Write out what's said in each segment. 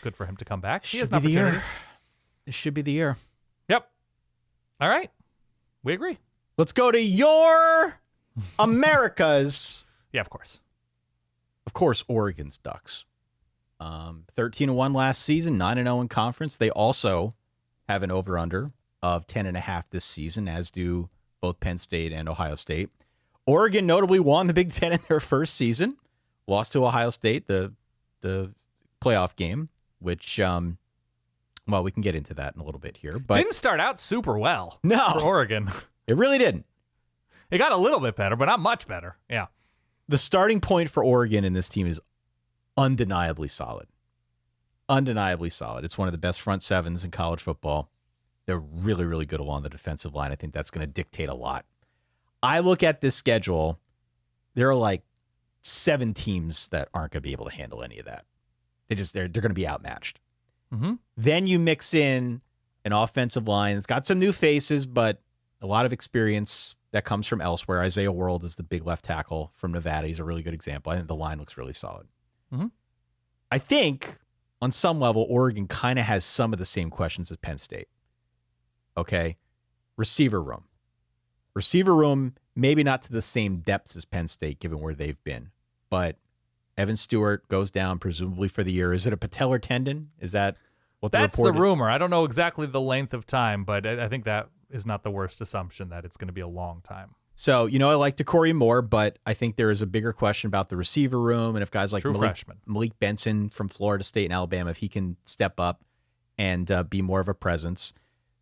good for him to come back. He has Should an be the opportunity. year. This should be the year. Yep. All right. We agree. Let's go to your Americas. Yeah, of course. Of course, Oregon's Ducks. 13-1 last season, 9-0 in conference. They also have an over-under of 10.5 this season, as do both Penn State and Ohio State. Oregon notably won the Big Ten in their first season, lost to Ohio State, the playoff game, which, well, we can get into that in a little bit here. But didn't start out super well for Oregon. It really didn't. It got a little bit better, but not much better. Yeah. The starting point for Oregon in this team is undeniably solid. Undeniably solid. It's one of the best front sevens in college football. They're really, really good along the defensive line. I think that's going to dictate a lot. I look at this schedule, there are like 7 teams that aren't going to be able to handle any of that. They're going to be outmatched. Mm-hmm. Then you mix in an offensive line. It's got some new faces, but a lot of experience that comes from elsewhere. Isaiah World is the big left tackle from Nevada. He's a really good example. I think the line looks really solid. Mm-hmm. I think on some level, Oregon kind of has some of the same questions as Penn State. Okay. Receiver room. Receiver room, maybe not to the same depths as Penn State, given where they've been. But Evan Stewart goes down, presumably for the year. Is it a patellar tendon? Is that what That's the rumor. I don't know exactly the length of time, but I think that is not the worst assumption that it's going to be a long time. So, I like Corey Moore, but I think there is a bigger question about the receiver room and if guys like Malik Benson from Florida State and Alabama, if he can step up and be more of a presence.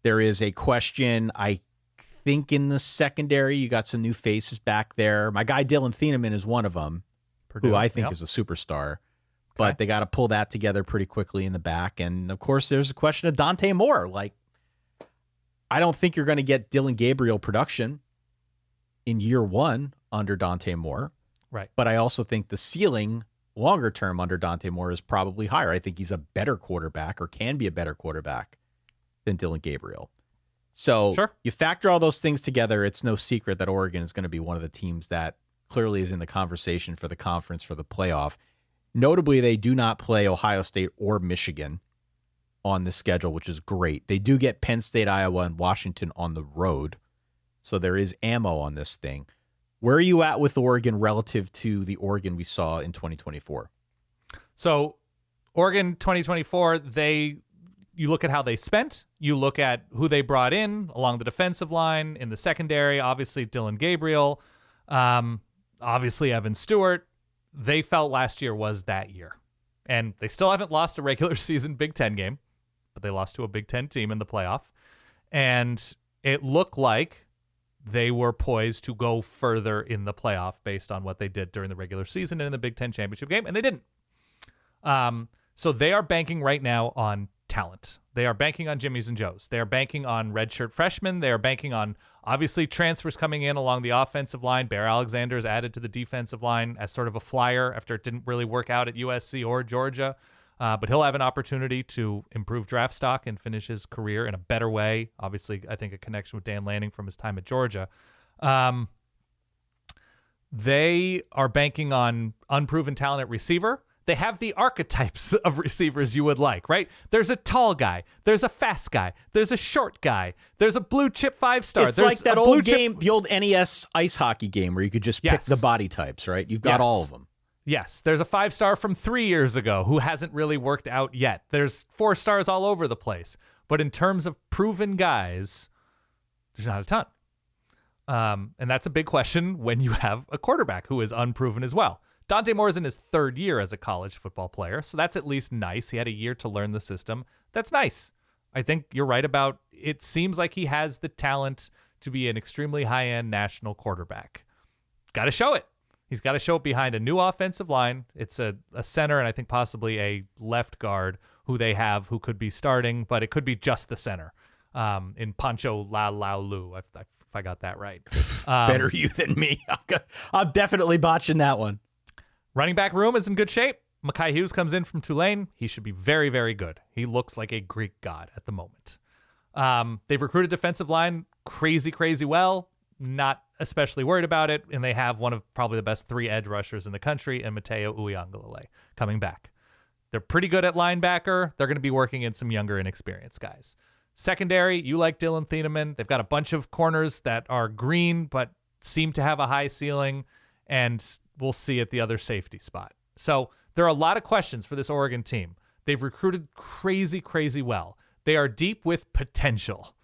There is a question, I think, in the secondary. You got some new faces back there. My guy Dylan Thieneman is one of them, who I think is a superstar. But they got to pull that together pretty quickly in the back. And, of course, there's a question of Dante Moore. Like, I don't think you're going to get Dillon Gabriel production in year one under Dante Moore. Right. But I also think the ceiling longer term under Dante Moore is probably higher. I think he's a better quarterback or can be a better quarterback than Dillon Gabriel. So you factor all those things together, it's no secret that Oregon is going to be one of the teams that clearly is in the conversation for the conference for the playoff. Notably, they do not play Ohio State or Michigan on the schedule, which is great. They do get Penn State, Iowa, and Washington on the road. So there is ammo on this thing. Where are you at with Oregon relative to the Oregon we saw in 2024? So Oregon 2024, you look at how they spent. You look at who they brought in along the defensive line, in the secondary, obviously Dillon Gabriel, obviously Evan Stewart. They felt last year was that year. And they still haven't lost a regular season Big Ten game, but they lost to a Big Ten team in the playoff. And it looked like they were poised to go further in the playoff based on what they did during the regular season and in the Big Ten championship game, and they didn't. So they are banking right now on talent. They are banking on Jimmys and Joes. They are banking on redshirt freshmen. They are banking on, obviously, transfers coming in along the offensive line. Bear Alexander is added to the defensive line as sort of a flyer after it didn't really work out at USC or Georgia. But he'll have an opportunity to improve draft stock and finish his career in a better way. Obviously, I think a connection with Dan Lanning from his time at Georgia. They are banking on unproven talent at receiver. They have the archetypes of receivers you would like, right? There's a tall guy. There's a fast guy. There's a short guy. There's a blue chip 5-star. It's like that old game, the old NES ice hockey game where you could just pick the body types, right? You've got all of them. Yes, there's a 5-star from 3 years ago who hasn't really worked out yet. There's 4 stars all over the place. But in terms of proven guys, there's not a ton. And that's a big question when you have a quarterback who is unproven as well. Dante Moore is in his 3rd year as a college football player, so that's at least nice. He had a year to learn the system. That's nice. I think you're right about it. Seems like he has the talent to be an extremely high-end national quarterback. Got to show it. He's got to show it behind a new offensive line. It's a center and I think possibly a left guard who they have who could be starting, but it could be just the center in Pancho Laulu, if I got that right. Better you than me. I'm definitely botching that one. Running back room is in good shape. Mekhi Hughes comes in from Tulane. He should be very, very good. He looks like a Greek god at the moment. They've recruited defensive line crazy, crazy well. Not especially worried about it. And they have one of probably the best 3 edge rushers in the country, and Matayo Uiagalelei coming back. They're pretty good at linebacker. They're going to be working in some younger, inexperienced guys. Secondary, you like Dylan Thieneman. They've got a bunch of corners that are green but seem to have a high ceiling, and we'll see at the other safety spot. So there are a lot of questions for this Oregon team. They've recruited crazy, crazy well. They are deep with potential,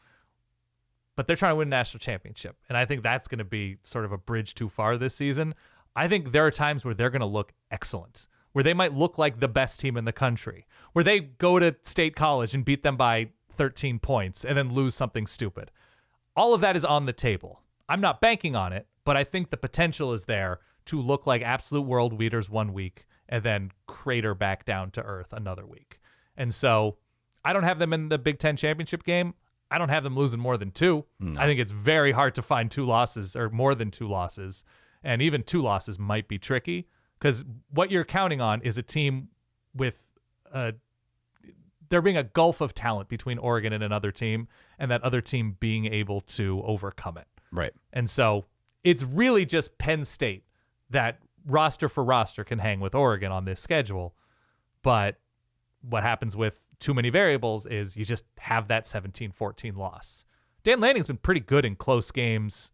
but they're trying to win a national championship, and I think that's going to be sort of a bridge too far this season. I think there are times where they're going to look excellent, where they might look like the best team in the country, where they go to State College and beat them by 13 points and then lose something stupid. All of that is on the table. I'm not banking on it, but I think the potential is there to look like absolute world beaters one week and then crater back down to earth another week. And so I don't have them in the Big Ten championship game. I don't have them losing more than 2. No. I think it's very hard to find 2 losses or more than 2 losses. And even 2 losses might be tricky because what you're counting on is a team with there being a gulf of talent between Oregon and another team, and that other team being able to overcome it. Right. And so it's really just Penn State that roster for roster can hang with Oregon on this schedule. But what happens with too many variables is you just have that 17-14 loss. Dan Lanning's been pretty good in close games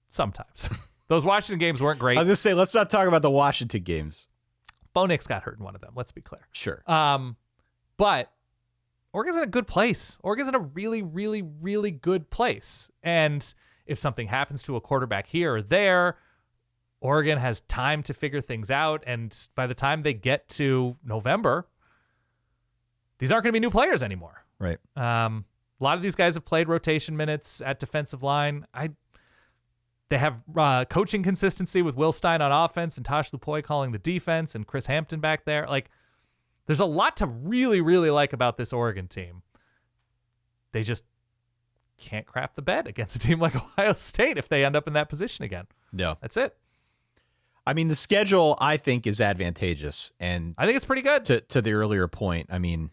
sometimes. Those Washington games weren't great. I was going to say, let's not talk about the Washington games. Bo Nix got hurt in one of them, let's be clear. Sure. But Oregon's in a good place. Oregon's in a really, really, really good place. And if something happens to a quarterback here or there, Oregon has time to figure things out. And by the time they get to November, these aren't going to be new players anymore. Right. A lot of these guys have played rotation minutes at defensive line. They have coaching consistency with Will Stein on offense and Tosh Lupoy calling the defense and Chris Hampton back there. Like, there's a lot to really, really like about this Oregon team. They just can't crap the bed against a team like Ohio State if they end up in that position again. Yeah. That's it. I mean, the schedule, I think, is advantageous. And I think it's pretty good. To the earlier point, I mean,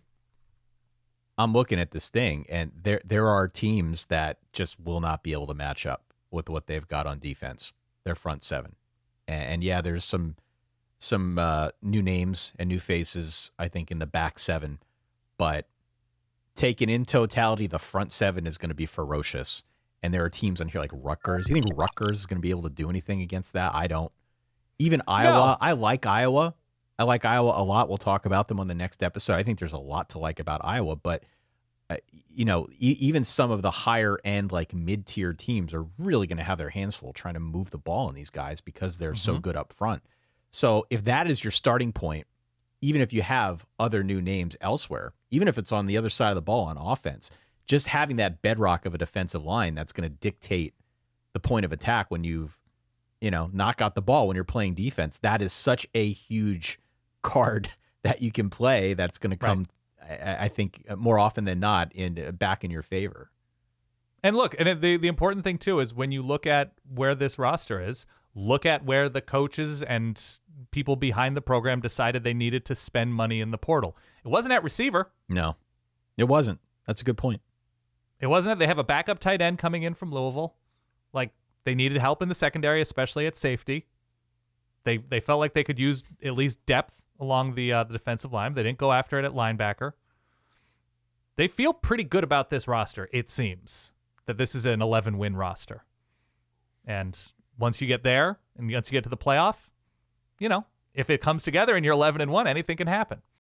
I'm looking at this thing, and there are teams that just will not be able to match up with what they've got on defense, their front seven. And yeah, there's some new names and new faces, I think, in the back seven. But taken in totality, the front seven is going to be ferocious. And there are teams on here like Rutgers. You think Rutgers is going to be able to do anything against that? I don't. Even Iowa. No. I like Iowa. I like Iowa a lot. We'll talk about them on the next episode. I think there's a lot to like about Iowa. But, even some of the higher end, like mid-tier teams are really going to have their hands full trying to move the ball on these guys because they're so good up front. So if that is your starting point, even if you have other new names elsewhere, even if it's on the other side of the ball on offense, just having that bedrock of a defensive line that's going to dictate the point of attack when you've, knock out the ball when you're playing defense, that is such a huge card that you can play that's going to come, right, I think, more often than not back in your favor. And look, and the important thing, too, is when you look at where this roster is, look at where the coaches and people behind the program decided they needed to spend money in the portal. It wasn't at receiver. No, it wasn't. That's a good point. It wasn't. They have a backup tight end coming in from Louisville. Like, they needed help in the secondary, especially at safety. They felt like they could use at least depth along the defensive line. They didn't go after it at linebacker. They feel pretty good about this roster, it seems, that this is an 11-win roster. And once you get there and once you get to the playoff, if it comes together and you're 11-1, anything can happen.